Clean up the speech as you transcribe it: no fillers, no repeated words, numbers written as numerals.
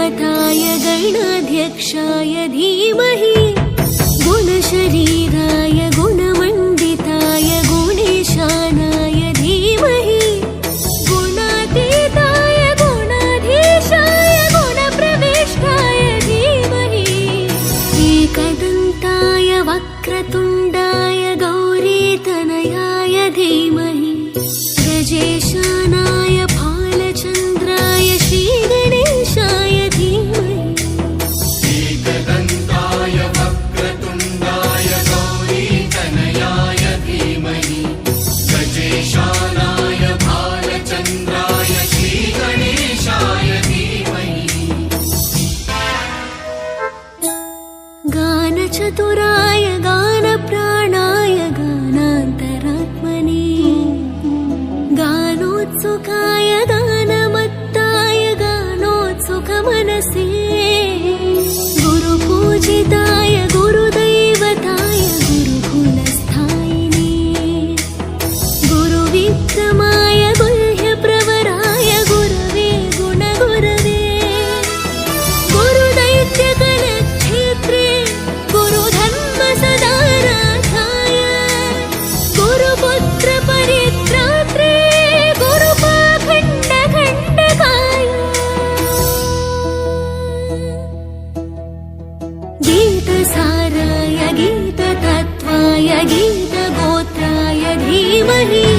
गुरुदेवताय गणाध्यक्षाय धीमहि गुणशरीराय गुणमण्डिताय गुणेशानाय धीमहि गुणातीताय गुणाधीशाय गुणप्रविष्टाय धीमहि एकदन्ताय वक्रतुण्डाय गौरीतनयाय धीमहि गजेशानाय भालचन्द्राय श्रीगणेशाय धीमहि एकदन्ताय वक्रतुण्डाय गौरीतनयाय धीमहि गजेशानाय भालचन्द्राय श्रीगणेशाय धीमहि गानचतुराय गानप्राणाय गानान्तरात्मने गानोत्सुकाय गानमत्ताय गानोत्सुकमनसे गुरुपूजिताय गुरुदैवताय गुरुकुलस्थायिने गुरुविक्रमाय गुह्यप्रवराय गुरवे गुणगुरवे गुरुदैत्यकलक्षेत्रे गुरुधर्मसदाराधाय गुरुपुत्रपरित्रात्रे गुरुपाखण्डखण्डकाय गीतसाराय गीततत्त्वाय गीतगोत्राय धीमहि